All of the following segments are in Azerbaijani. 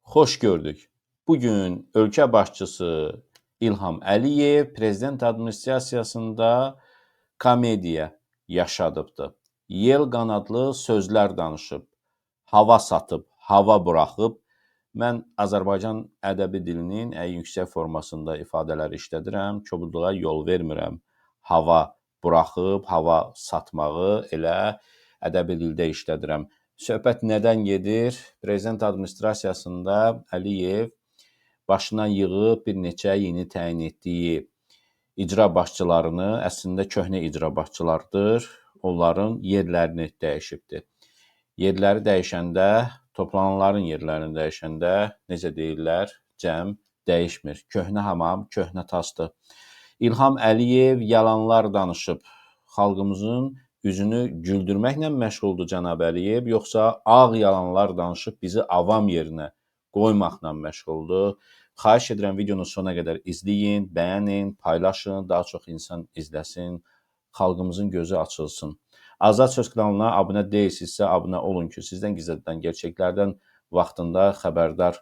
Xoş gördük. Bugün ölkə başçısı İlham Əliyev prezident administrasiyasında komediya yaşadıbdı. Yel qanadlı sözlər danışıb, hava satıb, hava buraxıb. Mən Azərbaycan ədəbi dilinin ən yüksək formasında ifadələr işlədirəm. Kobudluğa yol vermirəm. Hava buraxıb, hava satmağı elə ədəbi dildə işlədirəm. Söhbət nədən gedir? Prezident administrasiyasında Əliyev başına yığıb bir neçə yeni təyin etdiyi icra başçılarını, əslində köhnə icra başçılardır, onların yerlərini dəyişibdir. Yerləri dəyişəndə, toplananların yerlərini dəyişəndə, necə deyirlər, cəm dəyişmir. Köhnə hamam, köhnə tasdır. İlham Əliyev yalanlar danışıb, xalqımızın üzünü güldürməklə məşğuldur cənab Əliyev, yoxsa ağ yalanlar danışıb bizi avam yerinə qoymaqla məşğuldur. Xahiş edirəm videonu sona qədər izləyin, bəyənin, paylaşın, daha çox insan izləsin, xalqımızın gözü açılsın. Azad Söz kanalına abunə deyilsinizsə, abunə olun ki, sizdən gizlədilən gerçəklərdən vaxtında xəbərdar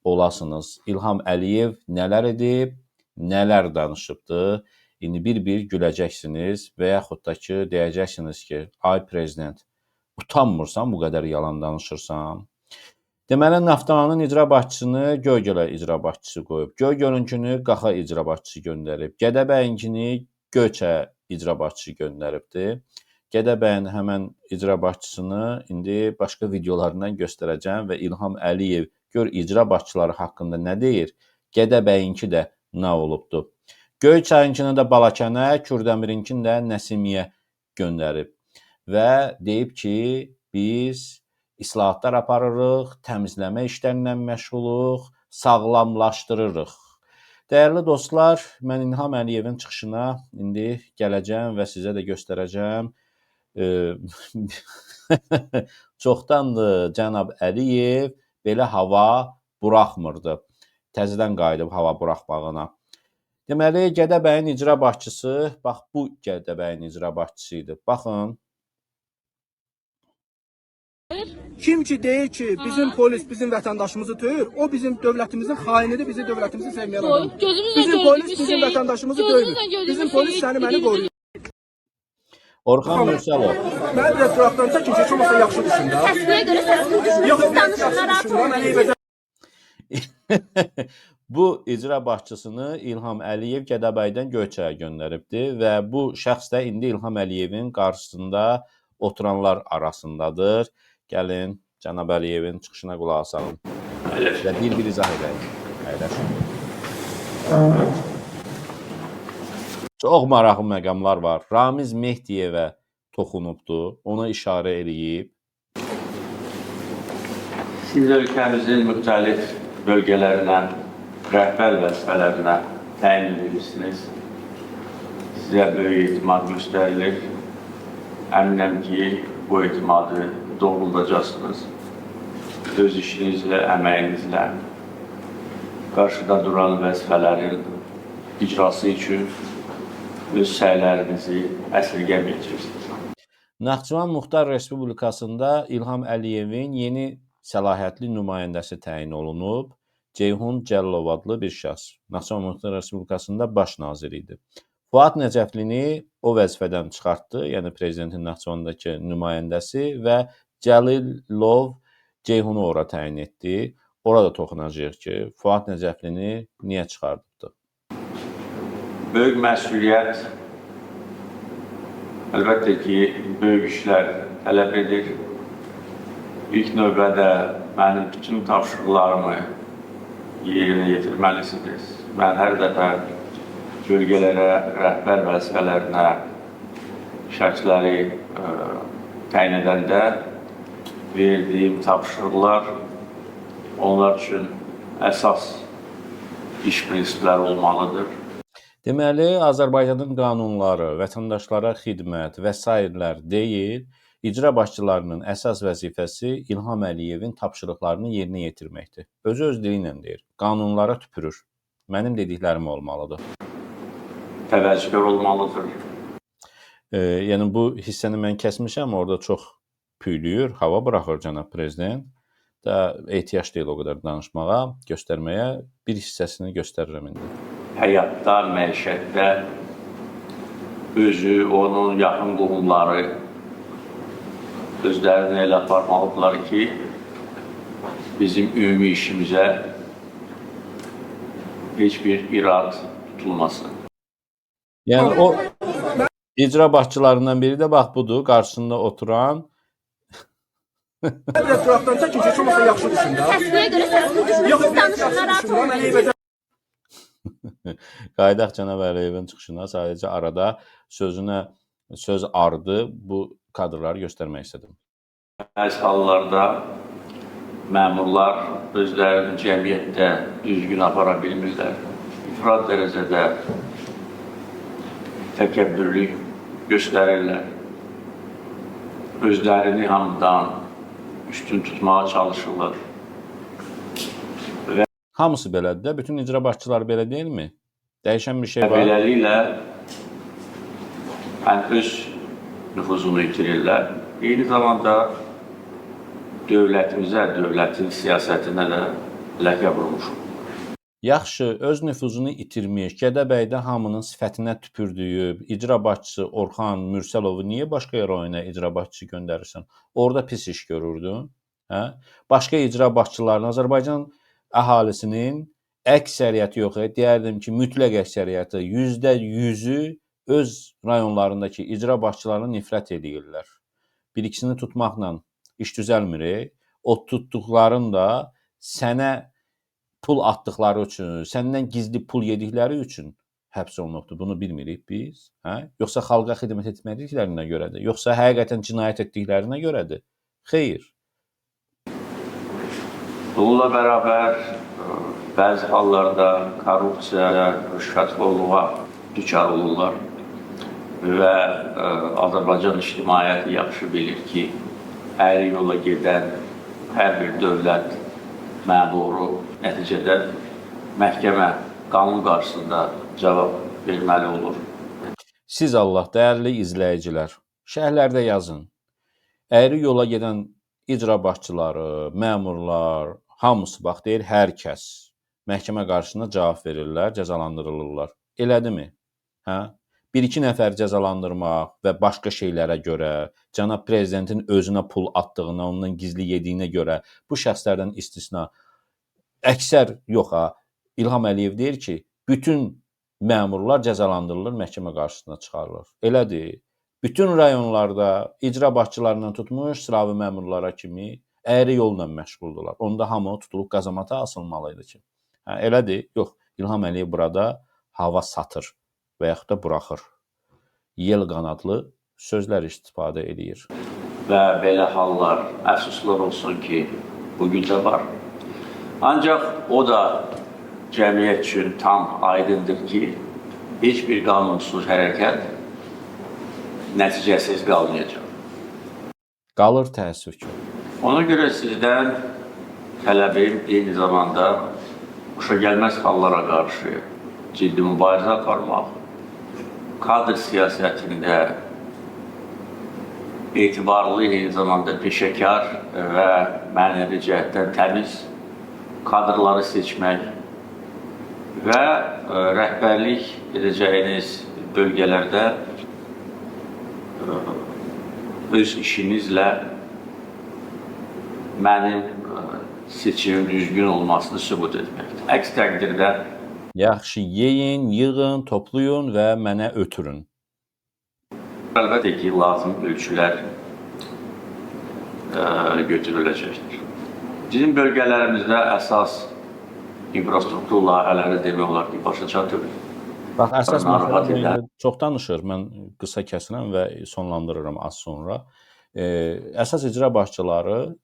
olasınız. İlham Əliyev nələr edib, nələr danışıbdır? İndi bir-bir güləcəksiniz və yaxud da ki, deyəcəksiniz ki, ay prezident, utanmırsan bu qədər yalan danışırsan? Deməli, Naftalanın icra başçısını Göygölə icra başçısı qoyub. Göygölünkünü Qaxa icra başçısı göndərib. Gədəbəyinkini Göyçə icra başçısı göndəribdir. Gədəbəyin həmən icra başçısını indi başqa videolarından göstərəcəm və İlham Əliyev gör icra başçıları haqqında nə deyir, Gədəbəyinki də nə olubdur. Göyçəyinkini də Balakənə, Kürdəmirinkini də Nəsimiyə göndərib və deyib ki, biz İslahatlar aparırıq, təmizləmə işlərlə məşğuluq, sağlamlaşdırırıq. Dəyərli dostlar, mən İlham Əliyevin çıxışına indi gələcəm və sizə də göstərəcəm. Çoxdandır cənab Əliyev belə hava buraxmırdı. Təzədən qayıdıb hava buraxmağına. Deməli, Gədəbəyin icra başçısı, bax bu Gədəbəyin icra başçısı idi. Baxın. Kim ki deyir ki bizim polis bizim vətəndaşımızı döyür, o bizim dövlətimizin xainidir, bizi dövlətimizi sevməyən adamdır. Bizim polis bizim vətəndaşımızı döyür. Bizim polis səni məni qoruyur. Orxan Mürsəlov. Mən biraz qıraqdan çəkin ki, olmasa yaxşı düşün da. Səsliyə görə səsliyə Yox, danışın. Bu icra başçısını İlham Əliyev Gədəbəydən Göyçəyə göndəribdir və bu şəxs də indi İlham Əliyevin qarşısında oturanlar arasındadır. Gəlin, cənab Əliyevin çıxışına qulaq asalım və bir-bir izah edək. Əyləşin. Çox maraqlı məqamlar var. Ramiz Mehdiyevə toxunubdur, ona işarə eləyib. Siz ölkəmizin müxtəlif bölgələrinə, rəhbər vəzifələrinə təyin edirsiniz. Sizə böyük etimad göstərilir. Əminəm ki, bu etimadı doğruldacaqsınız. Öz işinizlə, əməyinizlə qarşıda duran vəzifələrin icrası üçün öz səylərinizi əsirgəməyəcəksiniz. Naxçıvan Muxtar Respublikasında İlham Əliyevin yeni səlahiyyətli nümayəndəsi təyin olunub. Ceyhun Cəllov adlı bir şəxs. Naxçıvan Muxtar Respublikasında baş nazir idi. Fuad Nəcəflini o vəzifədən çıxartdı, yəni prezidentin Naxçıvandakı nümayəndəsi və Cəlilov Ceyhunu ora təyin etdi. Orada toxunacağıq ki, Fuad Nəcəflini niyə çıxardıbdı? Böyük məsuliyyət, əlbəttə ki, böyük işlər tələb edir. İlk növbədə mənim bütün tapşırıqlarımı yerinə yetirməlisiniz. Mən hər dəfə bölgələrə, rəhbər vəzifələrinə şəxsləri təyin edəndə verdiyim tapşırıqlar onlar üçün əsas iş prinsipləri olmalıdır. Deməli, Azərbaycanın qanunları, vətəndaşlara xidmət və s. deyil, icra başçılarının əsas vəzifəsi İlham Əliyevin tapşırıqlarını yerinə yetirməkdir. Öz dili ilə deyir, qanunlara tüpürür. Mənim dediklərim olmalıdır. Təvəccühkar olmalıdır. Yəni, bu hissəni mən kəsmişəm, orada çox püylüyür, hava buraxır cənab prezident. da ehtiyac deyil o qədər danışmağa, göstərməyə. Bir hissəsini göstərirəm indi. Həyatda, məişətdə özü, onun yaxın qohumları özlərini elə aparmalıdırlar ki, bizim ümumi işimizə heç bir irad tutulmasın. Yəni o icra başçılarından biri də bax budur, qarşısında oturan. Biraz qıraqdan çəkin ki, heç olmasa yaxşı düşün də. Təsdiyə görə səsini Yox, düşün, yaxşı danışın, narahat düşün, mən olmayın. eybəcər Qaydaq Cənab Əliyevin çıxışına sadəcə arada söz ardı bu kadrları göstərmək istədim. Bəzi hallarda məmurlar özlərini cəmiyyətdə düzgün apara bilmirlər. İfrat dərəcədə təkəbbürlük göstərirlər. Özlərini hamıdan üstün tutmağa çalışırlar. Hamısı belədir də, bütün icra başçıları belə deyilmi? Dəyişən bir şey var. Beləliklə öz nüfuzunu itirirlər. Eyni zamanda dövlətimizə, dövlətin siyasətinə də ləkə vurmuşuq. Yaxşı, öz nüfuzunu itirmiş, Gədəbəydə hamının sifətinə tüpürdüyü icra başçısı Orxan Mürsəlovu niyə başqa rayona icra başçısı göndərirsən? Orada pis iş görürdün. Hə? Başqa icra başçılarının Azərbaycan əhalisinin əksəriyyəti yox, deyərdim ki, mütləq əksəriyyəti, %100-ü öz rayonlarındakı icra başçılarına nifrət edirlər. Bir-ikisini tutmaqla iş düzəlmir. O tutduqların da sənə pul atdıqları üçün, səndən gizli pul yedikləri üçün həbs olunubdur. Bunu bilmirik biz. Hə? Yoxsa xalqa xidmət etmədiklərinə görədir? Yoxsa həqiqətən cinayət etdiklərinə görədir? Xeyr. Bununla bərabər bəzi hallarda korrupsiyaya, rüşvətxorluğa düçar olurlar və Azərbaycan ictimaiyyəti yaxşı bilir ki, əyri yola gedən hər bir dövlət məmuru nəticədə məhkəmə qanun qarşısında cavab verməli olur. Siz Allah, dəyərli izləyicilər, şərhlərdə yazın. Əyri yola gedən icra başçıları, məmurlar, hamısı bax deyir, hər kəs məhkəmə qarşısında cavab verirlər, cəzalandırılırlar. Elədimi? Hə? Bir-iki nəfər cəzalandırmaq və başqa şeylərə görə, cənab prezidentin özünə pul atdığına, ondan gizli yediyinə görə bu şəxslərdən istisna. Əksər yox ha. İlham Əliyev deyir ki, bütün məmurlar cəzalandırılır, məhkəmə qarşısına çıxarılır. Elədir. Bütün rayonlarda icra başçılarından tutmuş sıravi məmurlara kimi əyri yolla məşğuldurlar. Onda hamı tutulub qazamata asılmalıydı ki. Hə, elədir. Yox, İlham Əliyev burada hava satır və yaxud da buraxır. Yel qanadlı sözlər istifadə edir. Və belə hallar əfsuslar olsun ki, bugün də var. Ancaq o da cəmiyyət üçün tam aydındır ki, heç bir qanunsuz hərəkət nəticəsiz qalmayacaq. Qalır təəssüf ki. Ona görə sizdən tələbim eyni zamanda xoşagəlməz hallara qarşı ciddi mübarizə aparmaq, kadr siyasətində etibarlı, eyni zamanda peşəkar və mənəvi cəhətdən təmiz kadrları seçmək və rəhbərlik edəcəyiniz bölgələrdə öz işinizlə mənim seçimin düzgün olmasını sübut etməkdir. Əks təqdirdə Yaxşı, yeyin, yığın, toplayın və mənə ötürün. əlbəttə ki, lazım ölçülər götürüləcəkdir. Bizim bölgələrimizdə əsas infrastruktur layihələri demək olar ki, başa çatır. Bax, əsas Narahat məsələ edər. çox danışır. Mən qısa kəsirəm və sonlandırıram az sonra. Əsas icra başçıları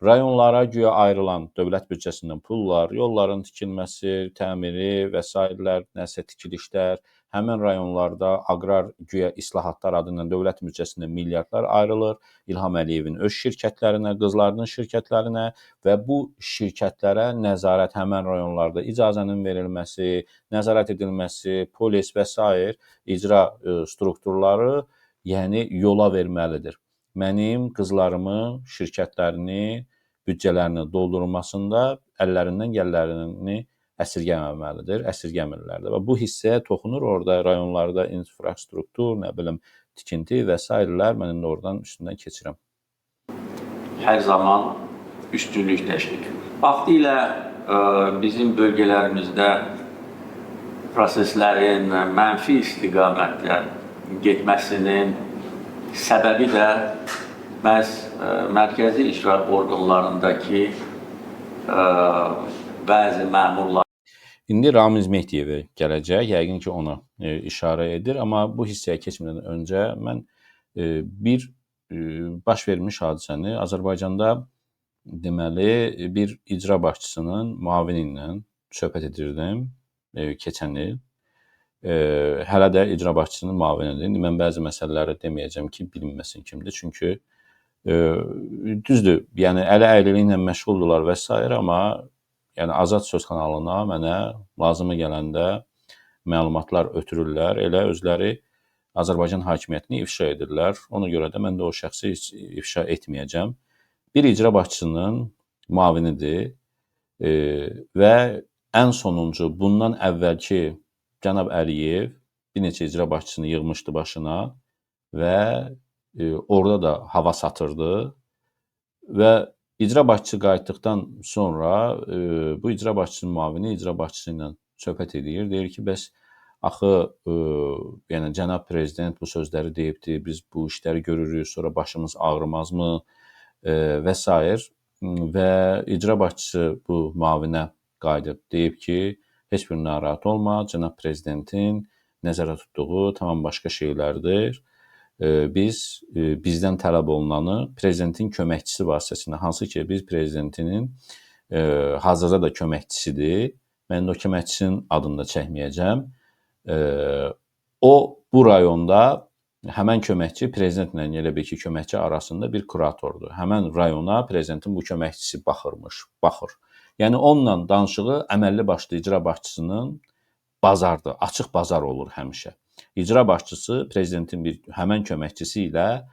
rayonlara güya ayrılan dövlət büdcəsindən pullar, yolların tikilməsi, təmiri və sairələr, nəsə tikilişlər, həmin rayonlarda aqrar güya islahatlar adı ilə dövlət büdcəsindən milyardlar ayrılır. İlham Əliyevin öz şirkətlərinə, qızlarının şirkətlərinə və bu şirkətlərə nəzarət həmin rayonlarda icazənin verilməsi, nəzarət edilməsi, polis və s. icra strukturları, yəni yola verməlidir. Mənim qızlarımın şirkətlərini büdcələrini doldurulmasında əllərindən gəllərini əsirgəmirlər də. Və bu hissəyə toxunur, orada rayonlarda infrastruktur, nə bilim, tikinti və s. mən indi oradan üstündən keçirəm. Hər zaman üstünlük təşkil edir. Vaxtilə bizim bölgələrimizdə proseslərin mənfi istiqamətdə getməsinin səbəbi də məhz mərkəzi icra orqanlarındakı bəzi məmurlar. İndi Ramiz Mehdiyevə gələcək, yəqin ki, ona işarə edir. Amma bu hissəyə keçmədən öncə mən bir baş vermiş hadisəni Azərbaycanda deməli bir icra başçısının müavini ilə söhbət edirdim keçən il. Hələ də icra başçısının müavinidir. İndi mən bəzi məsələləri deməyəcəm ki, bilinməsin kimdir. Çünki düzdür, yəni ələ əyliliklə məşğuldurlar və s. amma yəni Azad Söz kanalına mənə lazımı gələndə məlumatlar ötürürlər. Elə özləri Azərbaycan hakimiyyətini ifşa edirlər. Ona görə də mən də o şəxsi ifşa etməyəcəm. Bir icra başçısının müavinidir və ən sonuncu bundan əvvəlki cənab Əliyev bir neçə icra başçısını yığmışdı başına və orada da hava satırdı və icra başçısı qayıtdıqdan sonra bu icra başçısının müavini icra başçısı ilə söhbət edir. Deyir ki, bəs axı yəni cənab prezident bu sözləri deyibdi, biz bu işləri görürük, sonra başımız ağrımazmı və s. və icra başçısı bu müavinə qayıdıb deyib ki, heç bir narahat olma, cənab prezidentin nəzərə tutduğu tamam başqa şeylərdir. Biz bizdən tələb olunanı prezidentin köməkçisi vasitəsilə, hansı ki biz prezidentinin hazırda da köməkçisidir. Mən o köməkçisinin adını da çəkməyəcəm. O bu rayonda həmən köməkçi prezidentlə elə bir ki köməkçi arasında bir kuratordur. Həmən rayona prezidentin bu köməkçisi baxır. Yəni onunla danışığı əməlli başlı icra başçısının bazardır, açıq bazar olur həmişə. İcra başçısı prezidentin bir həmən köməkçisi ilə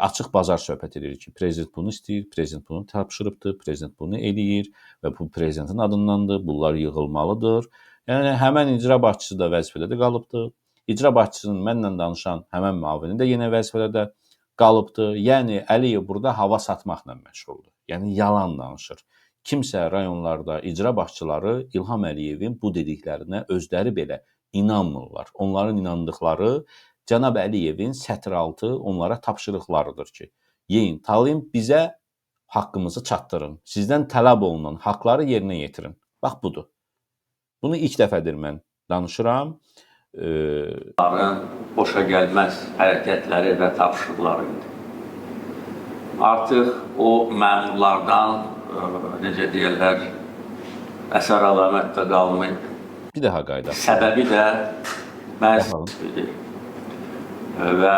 açıq bazar söhbət edir ki, prezident bunu istəyir, prezident bunu tapşırıbdır, prezident bunu eləyir və bu prezidentin adındandır, bunlar yığılmalıdır. Yəni həmən icra başçısı da vəzifədə də qalıbdır. İcra başçısının mənlə danışan həmən müavini də yenə vəzifədə qalıbdır. Yəni Əliyev burada hava satmaqla məşğuldur. Yəni yalan danışır. Kimsə rayonlarda icra başçıları İlham Əliyevin bu dediklərinə özləri belə inanmırlar. Onların inandıqları cənab Əliyevin sətiraltı onlara tapşırıqlarıdır ki, yeyin, talayın, bizə haqqımızı çatdırın. Sizdən tələb olunan haqları yerinə yetirin. Bax budur. Bunu ilk dəfədir mən danışıram. Boşa gəlməz hərəkətləri və tapşırıqları idi. Artıq o məmurlardan, necə deyirlər, əsər əlamətdə qalmayıb. Bir daha qayda. Səbəbi də məhz və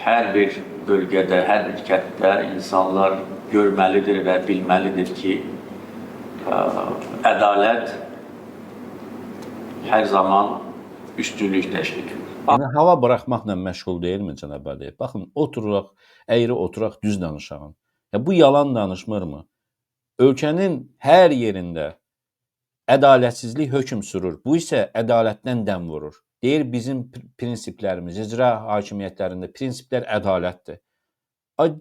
hər bir bölgədə, hər bir kənddə insanlar görməlidir və bilməlidir ki, ədalət hər zaman üstünlük təşkil edir. Yəni, hava buraxmaqla məşğul deyilmi cənab Əliyev? Baxın, oturaq, əyri oturaq, düz danışaq. Bu yalan danışmırmı? Ölkənin hər yerində ədalətsizlik hökm sürür. Bu isə ədalətdən dəm vurur. Deyir, bizim prinsiplərimiz, icra hakimiyyətlərində prinsiplər ədalətdir.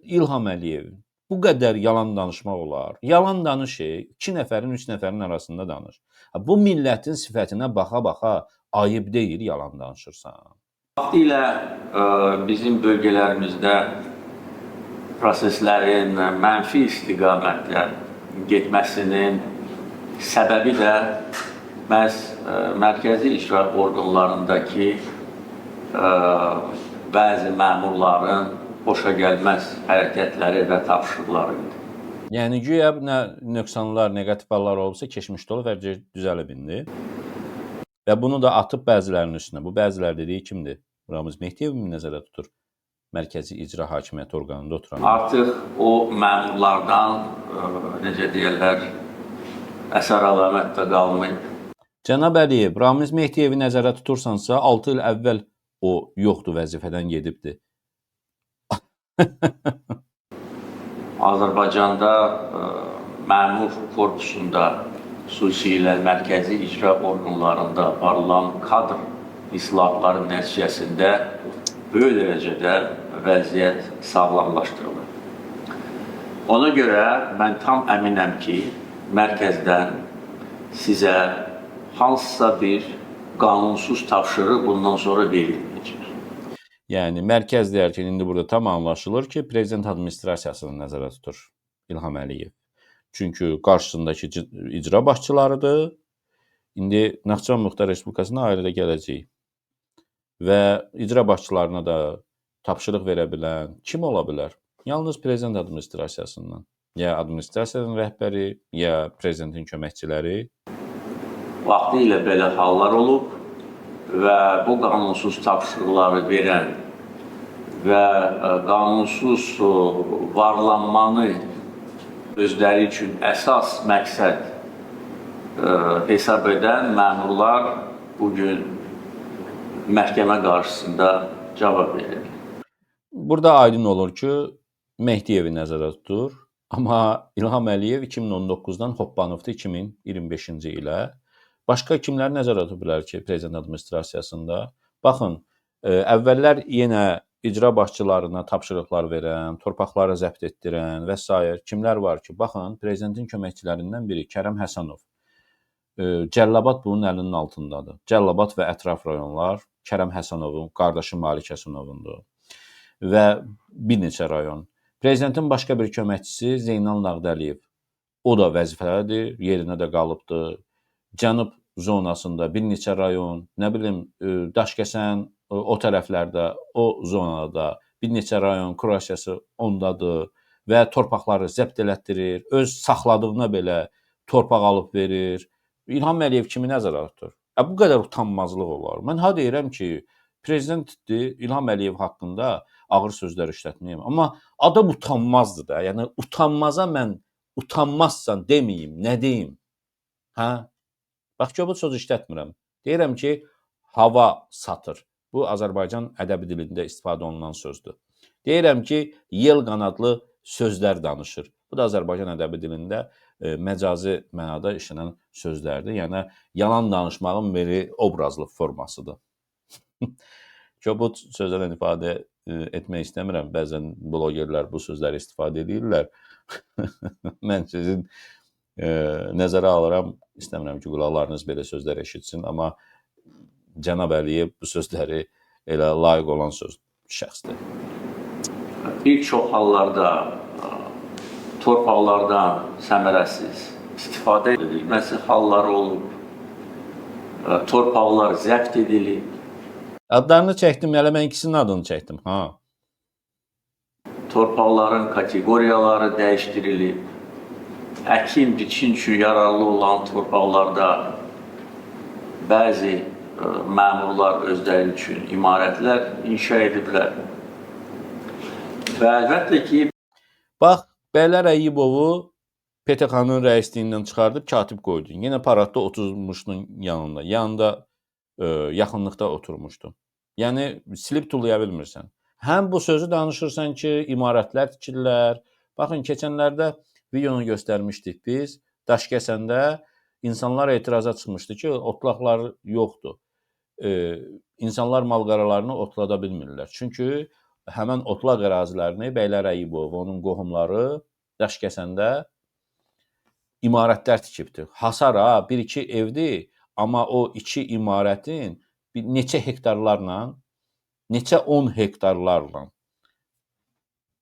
İlham Əliyev, bu qədər yalan danışmaq olar. Yalan danış, 2 nəfərin, 3 nəfərin arasında danış. Bu millətin sifətinə baxa-baxa ayıb deyil, yalan danışırsan. Vaxtilə bizim bölgələrimizdə proseslərin mənfi istiqamətlə getməsinin səbəbi də məhz mərkəzi icra orqanlarındakı bəzi məmurların boşa gəlməz hərəkətləri və tapşırıqları idi. Yəni, güya nöqsanlar, neqativ hallar olubsa, keçmişdə olub və düzəlib indi. Və bunu da atıb bəzilərinin üstünə. Bu bəzilər dediyi kimdir? Ramiz Mehdiyev mi nəzərdə tutur? Mərkəzi icra hakimiyyət orqanında oturan. Artıq o məmurlardan, necə deyirlər, əsər əlamətdə qalmayıb. Cənab Əliyev, Ramiz Mehdiyevi nəzərdə tutursansa, 6 il əvvəl o yoxdur, vəzifədən gedibdir. Azərbaycanda məmur korpusunda, xüsusilə mərkəzi icra orqanlarında aparılan kadr islahatları nəticəsində böyük dərəcədə vəziyyət sağlamlaşdırılır. Ona görə mən tam əminəm ki, mərkəzdən sizə hansısa bir qanunsuz tapşırıq bundan sonra verilməyəcək. Yəni mərkəz deyərkən indi burada tam anlaşılır ki, prezident administrasiyasını nəzərdə tutur İlham Əliyev. Çünki qarşısındakı icra başçılarıdır. İndi Naxçıvan Muxtar Respublikasına ailədə gələcək və icra başçılarına da tapşırıq verə bilən kim ola bilər? Yalnız prezident administrasiyasından. Ya administrasiyanın rəhbəri, ya prezidentin köməkçiləri. Vaxtı ilə belə hallar olub və bu qanunsuz tapşırıqları verən və qanunsuz varlanmanı özləri üçün əsas məqsəd hesab edən məmurlar bugün məhkəmə qarşısında cavab verir. Burada aydın olur ki, Mehdiyevi nəzərdə tutur, amma İlham Əliyev 2019-dan hoppanıbdı 2025-ci ilə. Başqa kimləri nəzərdə tuta bilər ki, prezident administrasiyasında? Baxın, əvvəllər yenə icra başçılarına tapşırıqlar verən, torpaqları zəbt etdirən və s. kimlər var ki, baxın, prezidentin köməkçilərindən biri Kərəm Həsənov. Cəllabad bunun əlinin altındadır. Cəllabad və ətraf rayonlar Kərəm Həsənovun, qardaşı Malik Həsənovundur və bir neçə rayon. Prezidentin başqa bir köməkçisi Zeynal Nağdəliyev. O da vəzifələdir, yerinə də qalıbdır. Cənub zonasında bir neçə rayon, nə bilim, Daşkəsən, o tərəflərdə, o zonada bir neçə rayon kurasiyası ondadır və torpaqları zəbt elətdirir, öz saxladığına belə torpaq alıb verir. İlham Əliyev kimi nəzərdə tutur? Bu qədər utanmazlıq olar. Mən deyirəm ki, prezidentdir, İlham Əliyev haqqında ağır sözlər işlətməyəm. Amma adam utanmazdır da. Yəni utanmaza mən utanmazsan deməyim, nə deyim? Hə? Bax ki, bu söz işlətmirəm. Deyirəm ki, hava satır. Bu Azərbaycan ədəbi dilində istifadə olunan sözdür. Deyirəm ki, yel qanadlı sözlər danışır. Bu da Azərbaycan ədəbi dilində məcazi mənada işlənən sözlərdir. Yəni yalan danışmağın bir obrazlı formasıdır. Bu sözlərlə ifadə etmək istəmirəm. Bəzən blogerlər bu sözləri istifadə edirlər. Mən sizin nəzərə alıram. İstəmirəm ki, qulaqlarınız belə sözlər eşitsin. Amma Cənab Əliyev bu sözləri elə layiq olan şəxsdir. Bir çox hallarda torpaqlardan səmərəsiz istifadə edilməsi halları olub. Torpaqlar zəbt edilib. Adlarını çəkdim, elə mən ikisinin adını çəkdim. Torpaqların kateqoriyaları dəyişdirilib. Əkin, biçin üçün yararlı olan torpaqlarda bəzi məmurlar özləri üçün imarətlər inşa ediblər. Və əlbəttə ki... Bax, Bəylər Əyyibovu PTX-nın rəisliyindən çıxardıb katib qoydu. Yenə paradda oturmuşdun yanında. Yanında yaxınlıqda oturmuşdu. Yəni, silib tullaya bilmirsən. Həm bu sözü danışırsan ki, imarətlər tikirlər. Baxın, keçənlərdə videonu göstərmişdik biz. Daşkəsəndə insanlar etiraza çıxmışdı ki, otlaqlar yoxdur. İnsanlar malqaralarını otlada bilmirlər. Çünki həmən otlaq ərazilərini Bəylər Əyyibov, onun qohumları Daşkəsəndə imarətlər tikibdir. Hasar ha, 1-2 evdir. Amma o 2 imarətin neçə hektarlarla, neçə 10 hektarlarla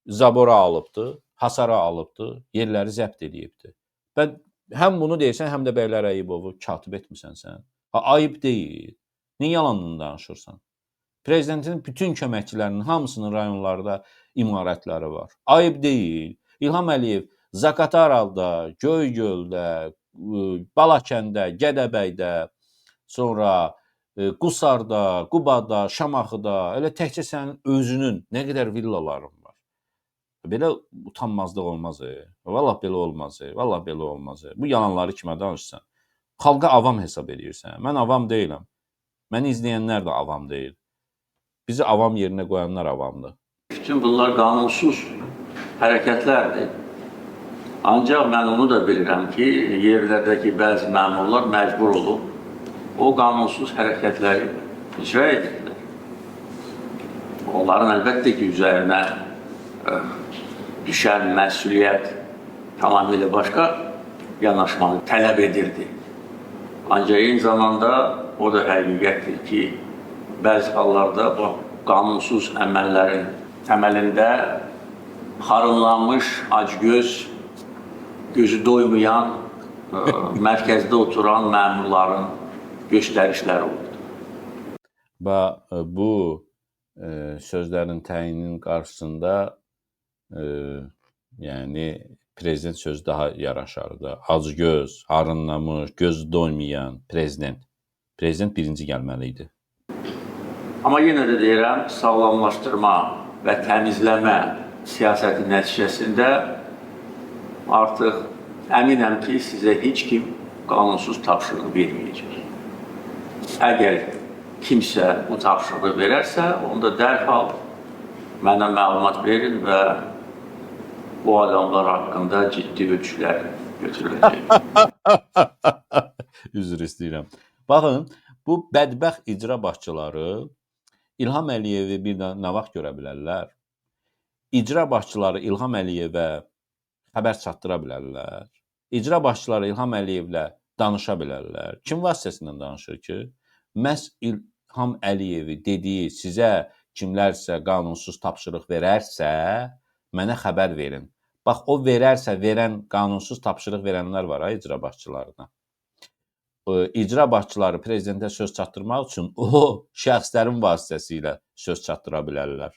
zabora alıbdır, hasara alıbdır, yerləri zəbt edibdir. Və həm bunu deyirsən, həm də Bəylər Əyyibovu katib etmirsən sən. Ayıb deyil. Niyə yalanını danışırsan? Prezidentin bütün köməkçilərinin hamısının rayonlarda imarətləri var. Ayıb deyil. İlham Əliyev Zaqataralda, Göygöldə, Balakəndə, Gədəbəydə, sonra Qusarda, Qubada, Şamaxıda, elə təkcə sənin özünün nə qədər villaların var. Belə utanmazlıq olmaz. Vallah belə olmaz. Vallah belə olmaz. Bu yalanları kimə danışsan? Xalqa avam hesab edirsən. Mən avam deyiləm. Məni izləyənlər də avam deyil. Bizi avam yerinə qoyanlar avamdır. Bütün bunlar qanunsuz hərəkətlərdir. Ancaq mən onu da bilirəm ki, yerlərdəki bəzi məmurlar məcbur olub o qanunsuz hərəkətləri icra edirlər. Onların əlbəttə ki, üzərinə düşən məsuliyyət tamamilə başqa yanaşmanı tələb edirdi. Ancaq eyni zamanda o da həqiqətdir ki, bəzi hallarda bu qanunsuz əməllərin təməlində xarınlanmış, acgöz, gözü doymayan, mərkəzdə oturan məmurların göstərişləri oldu. Bu sözlərin təyininin qarşısında yəni prezident sözü daha yaraşardı. Acgöz, arınlamış, gözü doymayan prezident. Prezident birinci gəlməli idi. Amma yenə də deyirəm, sağlamlaşdırma və təmizləmə siyasəti nəticəsində artıq əminəm ki, sizə heç kim qanunsuz tapşırıq verməyəcək. Əgər kimsə bu tapşırığı verərsə, onda dərhal mənə məlumat verin və bu adamlar haqqında ciddi ölçülər götürüləcək. Üzr istəyirəm. Baxın, bu bədbəxt icra başçıları İlham Əliyevi bir də nə vaxt görə bilərlər? İcra başçıları İlham Əliyevə xəbər çatdıra bilərlər. İcra başçıları İlham Əliyevlə danışa bilərlər. Kim vasitəsilə danışır ki? Məhz İlham Əliyevi dediyi sizə kimlərsə qanunsuz tapşırıq verərsə, mənə xəbər verin. Bax, o verərsə, verən qanunsuz tapşırıq verənlər var, icra başçılarına. İcra başçıları prezidentə söz çatdırmaq üçün o şəxslərin vasitəsilə söz çatdıra bilərlər.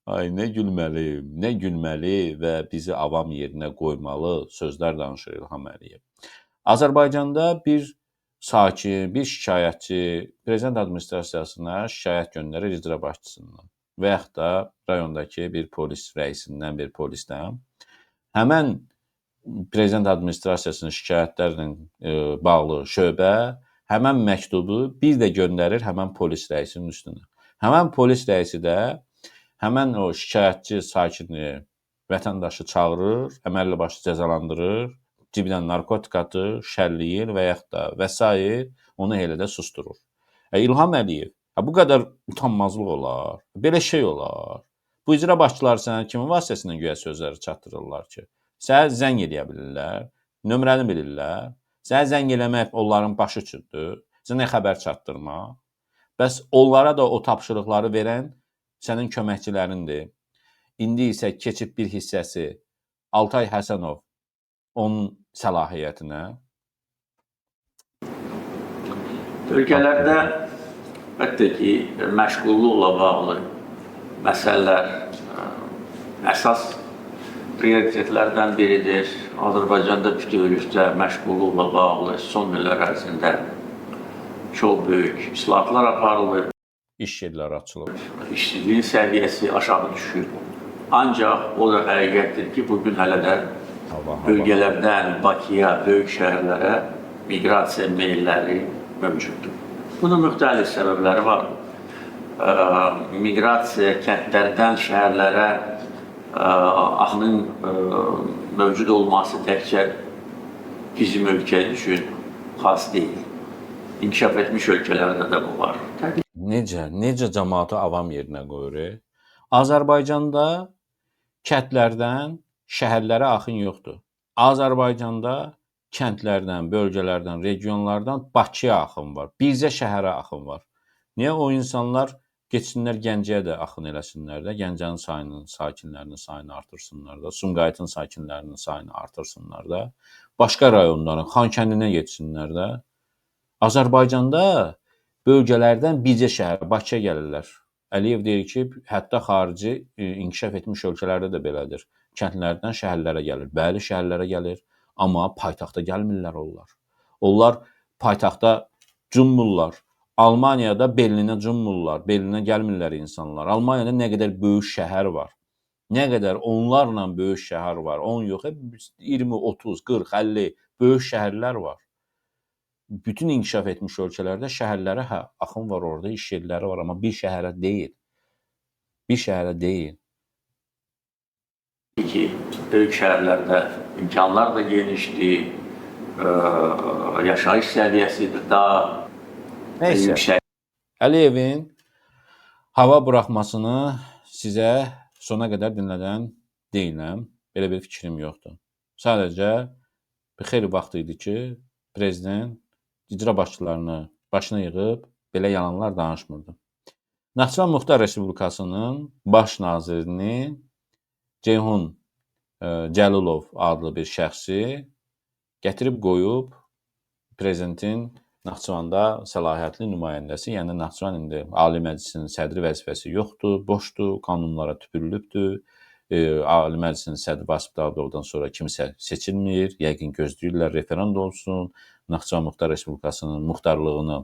Ay, nə gülməli və bizi avam yerinə qoymalı sözlər danışır İlham Əliyev. Azərbaycanda bir sakin, bir şikayətçi prezident administrasiyasına şikayət göndərir icra başçısından və yaxud da rayondakı bir polis rəisindən, bir polisdən. Həmən prezident administrasiyasının şikayətlərlə bağlı şöbə həmən məktubu bir də göndərir həmən polis rəisinin üstünə. Həmən polis rəisi də həmən o şikayətçi sakini, vətəndaşı çağırır, əməlli başı cəzalandırır, cibindən narkotik atır, şərliyir və yaxud da və s. onu elə də susturur. İlham Əliyev, bu qədər utanmazlıq olar, belə şey olar. Bu icra başçıları sənə kimin vasitəsindən güya sözləri çatdırırlar ki? Sənə zəng edə bilirlər, nömrəni bilirlər, sənə zəng eləmək onların başı üçündür, sənə xəbər çatdırmaq. Bəs onlara da o tapşırıqları verən sənin köməkçilərindir. İndi isə keçib bir hissəsi Altay Həsənov onun səlahiyyətinə. Ölkələrdə əlbəttə ki, məşğulluqla bağlı məsələlər əsas prioritetlərdən biridir. Azərbaycanda bütövlükdə məşğulluqla bağlı son illər ərzində çox böyük islahatlar aparılır. İş yerləri açılır. İşsizliyin səviyyəsi aşağı düşür. Ancaq o da həqiqətdir ki, bugün hələ də bölgələrdən Bakıya, böyük şəhərlərə miqrasiya meylləri mövcuddur. Bunun müxtəlif səbəbləri var. Miqrasiya kəndlərdən şəhərlərə axının mövcud olması təkcə bizim ölkə üçün xas deyil. İnkişaf etmiş ölkələrdə də bu var. Necə cəmaatı avam yerinə qoyur? Azərbaycanda kəndlərdən şəhərlərə axın yoxdur. Azərbaycanda kəndlərdən, bölgələrdən, regionlardan Bakıya axın var. Bircə şəhərə axın var. Niyə o insanlar geçsinlər Gəncəyə də axın eləsinlər də, Gəncənin sayını, sakinlərinin sayını artırsınlar da, Sumqayıtın sakinlərinin sayını artırsınlar da, başqa rayonların, Xankəndinə getsinlər də. Azərbaycanda bölgələrdən bircə şəhər, Bakıya gəlirlər. Əliyev deyir ki, hətta xarici inkişaf etmiş ölkələrdə də belədir. Kəndlərdən şəhərlərə gəlir. Bəli, şəhərlərə gəlir, amma paytaxta gəlmirlər onlar. Onlar paytaxta cümmurlar. Almaniyada Berlinə cümmurlar. Berlinə gəlmirlər insanlar. Almaniyada nə qədər böyük şəhər var. Nə qədər onlarla böyük şəhər var. 10 yox, 20, 30, 40, 50 böyük şəhərlər var. Bütün inkişaf etmiş ölkələrdə şəhərlərə axın var orada, iş yerləri var, amma bir şəhərə deyil. Bir şəhərə deyil. ki, böyük şəhərlərdə imkanlar da genişdir, yaşayış səviyyəsi də daha Nəysə, yüksək. Əliyevin hava buraxmasını sizə sona qədər dinlədən deyiləm. Belə bir fikrim yoxdur. Sadəcə bir xeyli vaxt idi ki, prezident icra başçılarını başına yığıb belə yalanlar danışmırdı. Naxçıvan Muxtar Respublikasının baş nazirini Ceyhun Cəlilov adlı bir şəxsi gətirib qoyub prezidentin Naxçıvanda səlahiyyətli nümayəndəsi, yəni Naxçıvan indi Ali Məclisinin sədri vəzifəsi yoxdur, boşdur, qanunlara tüpürülübdür. Ali Məclisinin sədri Vasif Dağdovdan sonra kimsə seçilmir, yəqin gözləyirlər referendum olsun, Naxçıvan Muxtar Respublikasının muxtarlığını,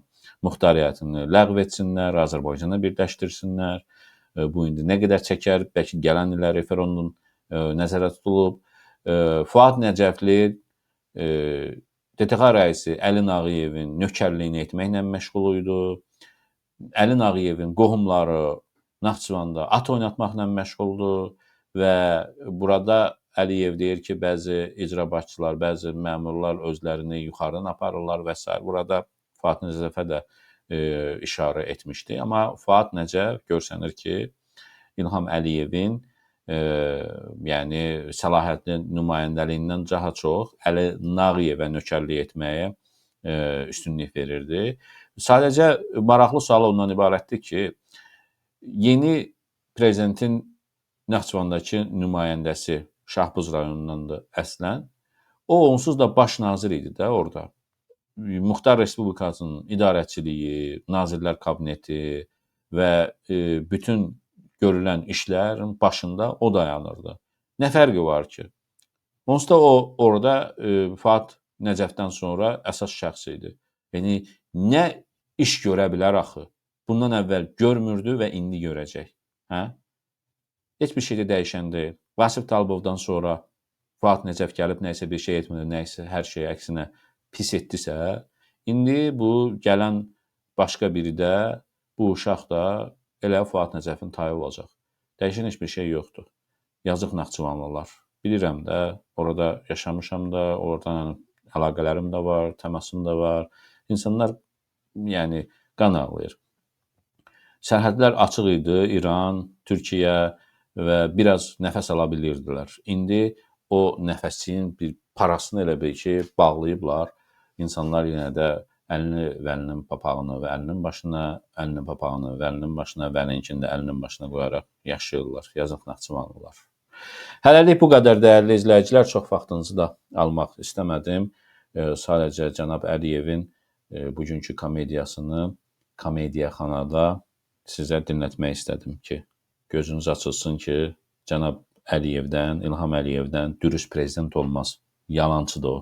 muxtariyyətini ləğv etsinlər, Azərbaycana birləşdirsinlər. Bu indi nə qədər çəkər, bəlkə gələn illər referendum nəzərdə tutulub. Fuad Nəcəfli DTX rəisi Əli Nağıyevin nökərliyini etməklə məşğul idi. Əli Nağıyevin qohumları Naxçıvanda at oynatmaqla məşğuldur və burada Əliyev deyir ki, bəzi icra başçılar, bəzi məmurlar özlərini yuxarıdan aparırlar və s. Burada Fuad Nəcəfə də işarə etmişdi. Amma Fuad Nəcəf görsənir ki, İlham Əliyevin yəni səlahiyyətli nümayəndəliyindən daha çox Əli Nağıyevə nökərlik etməyə üstünlük verirdi. Sadəcə maraqlı sual ondan ibarətdir ki, yeni prezidentin Naxçıvandakı nümayəndəsi Şahbuz rayonundandır əslən. O onsuz da baş nazir idi də orada. Muxtar Respublikasının idarəçiliyi, Nazirlər Kabineti və bütün görülən işlərin başında o dayanırdı. Nə fərqi var ki? Onsuz da o orada Fuad Nəcəfdən sonra əsas şəxs idi. Yəni nə iş görə bilər axı? Bundan əvvəl görmürdü və indi görəcək. Hə? Heç bir şey də dəyişən deyil. Vasif Talibovdan sonra Fuad Nəcəf gəlib nəsə bir şey etmədi, nəsə hər şey əksinə pis etdisə, indi bu gələn başqa biri də, bu uşaq da elə Fuad Nəcəfin tayı olacaq. Dəyişən heç bir şey yoxdur. Yazıq Naxçıvanlılar. Bilirəm də, orada yaşamışam da, oradan əlaqələrim də var, təmasım da var. İnsanlar yəni qan ağlayır. Sərhədlər açıq idi, İran, Türkiyə və biraz nəfəs ala bilirdilər. İndi o nəfəsin bir parasını elə bil ki, bağlayıblar. İnsanlar yenə də əlini vəlinin papağını və əlinin başına, əlinin papağını vəlinin başına, vəlinkini də əlinin başına qoyaraq yaşayırlar. Yazıq Naxçıvanlılar. Hələlik bu qədər dəyərli izləyicilər. Çox vaxtınızı da almaq istəmədim. Sadəcə cənab Əliyevin bugünkü komediyasını Komediyaxanada sizə dinlətmək istədim ki, gözünüz açılsın ki, cənab Əliyevdən, İlham Əliyevdən dürüst prezident olmaz. Yalançıdır o.